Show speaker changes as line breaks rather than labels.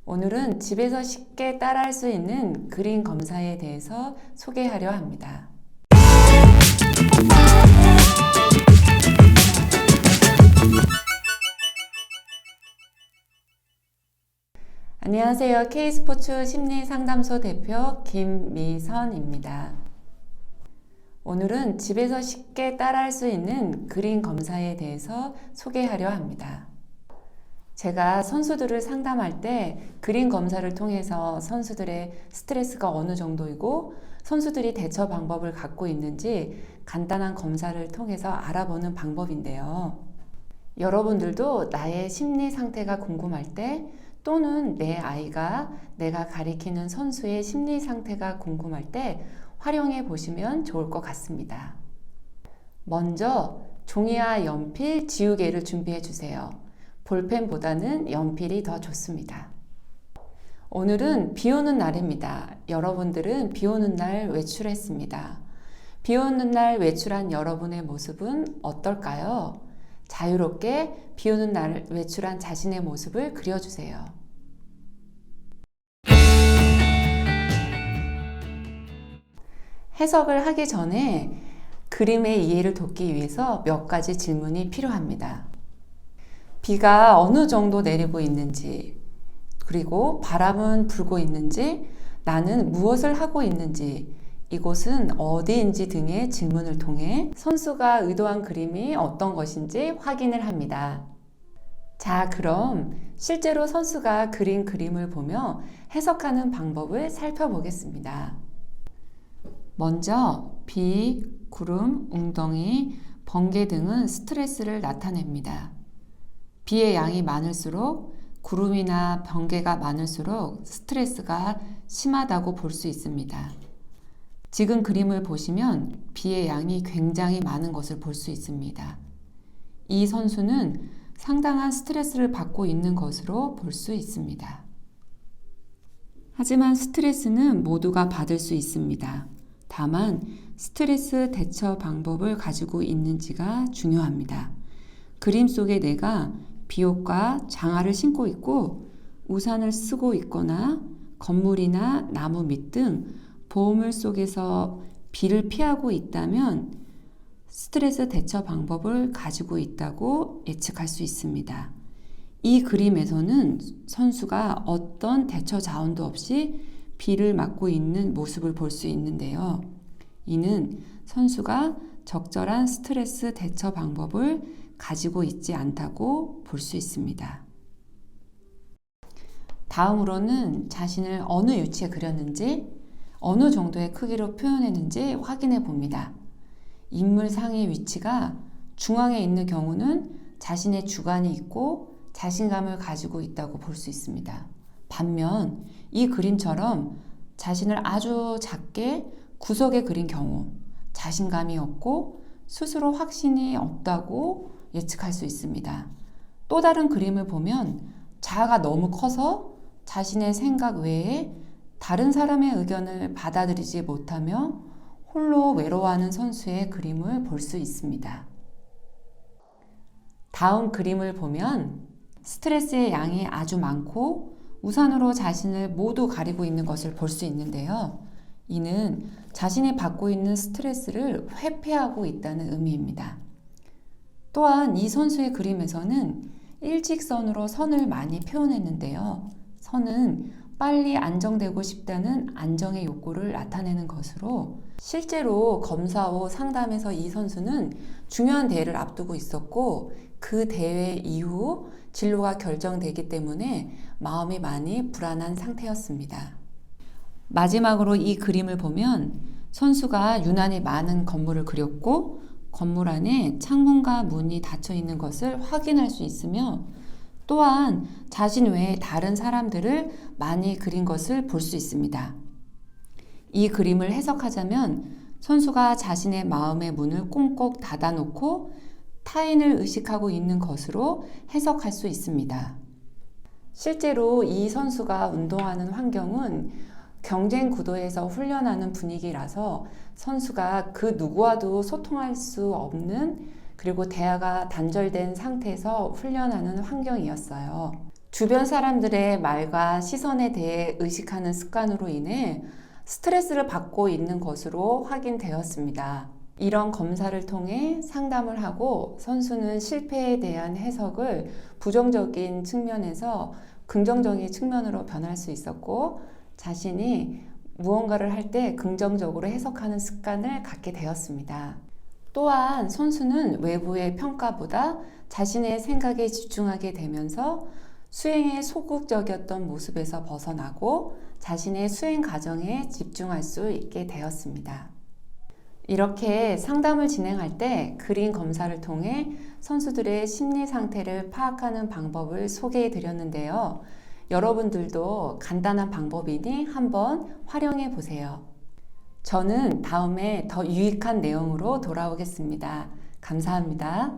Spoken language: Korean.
오늘은 집에서 쉽게 따라할 수 있는 그림 검사에 대해서 소개하려 합니다. 안녕하세요. K스포츠 심리상담소 대표 김미선입니다. 오늘은 집에서 쉽게 따라할 수 있는 그림 검사에 대해서 소개하려 합니다. 제가 선수들을 상담할 때 그림 검사를 통해서 선수들의 스트레스가 어느 정도이고 선수들이 대처 방법을 갖고 있는지 간단한 검사를 통해서 알아보는 방법인데요. 여러분들도 나의 심리 상태가 궁금할 때 또는 내 아이가 내가 가리키는 선수의 심리 상태가 궁금할 때 활용해 보시면 좋을 것 같습니다. 먼저 종이와 연필, 지우개를 준비해 주세요. 볼펜보다는 연필이 더 좋습니다. 오늘은 비 오는 날입니다. 여러분들은 비 오는 날 외출했습니다. 비 오는 날 외출한 여러분의 모습은 어떨까요? 자유롭게 비 오는 날 외출한 자신의 모습을 그려주세요. 해석을 하기 전에 그림의 이해를 돕기 위해서 몇 가지 질문이 필요합니다. 비가 어느 정도 내리고 있는지, 그리고 바람은 불고 있는지, 나는 무엇을 하고 있는지, 이곳은 어디인지 등의 질문을 통해 선수가 의도한 그림이 어떤 것인지 확인을 합니다. 자, 그럼 실제로 선수가 그린 그림을 보며 해석하는 방법을 살펴보겠습니다. 먼저 비, 구름, 웅덩이, 번개 등은 스트레스를 나타냅니다. 비의 양이 많을수록 구름이나 번개가 많을수록 스트레스가 심하다고 볼 수 있습니다. 지금 그림을 보시면 비의 양이 굉장히 많은 것을 볼 수 있습니다. 이 선수는 상당한 스트레스를 받고 있는 것으로 볼 수 있습니다. 하지만 스트레스는 모두가 받을 수 있습니다. 다만 스트레스 대처 방법을 가지고 있는지가 중요합니다. 그림 속에 내가 비옷과 장화를 신고 있고 우산을 쓰고 있거나 건물이나 나무 밑 등 보호물 속에서 비를 피하고 있다면 스트레스 대처 방법을 가지고 있다고 예측할 수 있습니다. 이 그림에서는 선수가 어떤 대처 자원도 없이 비를 맞고 있는 모습을 볼 수 있는데요. 이는 선수가 적절한 스트레스 대처 방법을 가지고 있지 않다고 볼 수 있습니다. 다음으로는 자신을 어느 위치에 그렸는지, 어느 정도의 크기로 표현했는지 확인해 봅니다. 인물 상의 위치가 중앙에 있는 경우는 자신의 주관이 있고 자신감을 가지고 있다고 볼 수 있습니다. 반면 이 그림처럼 자신을 아주 작게 구석에 그린 경우 자신감이 없고 스스로 확신이 없다고 예측할 수 있습니다. 또 다른 그림을 보면 자아가 너무 커서 자신의 생각 외에 다른 사람의 의견을 받아들이지 못하며 홀로 외로워하는 선수의 그림을 볼 수 있습니다. 다음 그림을 보면 스트레스의 양이 아주 많고 우산으로 자신을 모두 가리고 있는 것을 볼 수 있는데요. 이는 자신이 받고 있는 스트레스를 회피하고 있다는 의미입니다. 또한 이 선수의 그림에서는 일직선으로 선을 많이 표현했는데요. 선은 빨리 안정되고 싶다는 안정의 욕구를 나타내는 것으로 실제로 검사 후 상담에서 이 선수는 중요한 대회를 앞두고 있었고 그 대회 이후 진로가 결정되기 때문에 마음이 많이 불안한 상태였습니다. 마지막으로 이 그림을 보면 선수가 유난히 많은 건물을 그렸고 건물 안에 창문과 문이 닫혀 있는 것을 확인할 수 있으며 또한 자신 외에 다른 사람들을 많이 그린 것을 볼 수 있습니다. 이 그림을 해석하자면 선수가 자신의 마음의 문을 꽁꽁 닫아놓고 타인을 의식하고 있는 것으로 해석할 수 있습니다. 실제로 이 선수가 운동하는 환경은 경쟁 구도에서 훈련하는 분위기라서 선수가 그 누구와도 소통할 수 없는 그리고 대화가 단절된 상태에서 훈련하는 환경이었어요. 주변 사람들의 말과 시선에 대해 의식하는 습관으로 인해 스트레스를 받고 있는 것으로 확인되었습니다. 이런 검사를 통해 상담을 하고 선수는 실패에 대한 해석을 부정적인 측면에서 긍정적인 측면으로 변할 수 있었고, 자신이 무언가를 할 때 긍정적으로 해석하는 습관을 갖게 되었습니다. 또한 선수는 외부의 평가보다 자신의 생각에 집중하게 되면서 수행에 소극적이었던 모습에서 벗어나고 자신의 수행 과정에 집중할 수 있게 되었습니다. 이렇게 상담을 진행할 때 그림 검사를 통해 선수들의 심리 상태를 파악하는 방법을 소개해 드렸는데요. 여러분들도 간단한 방법이니 한번 활용해 보세요. 저는 다음에 더 유익한 내용으로 돌아오겠습니다. 감사합니다.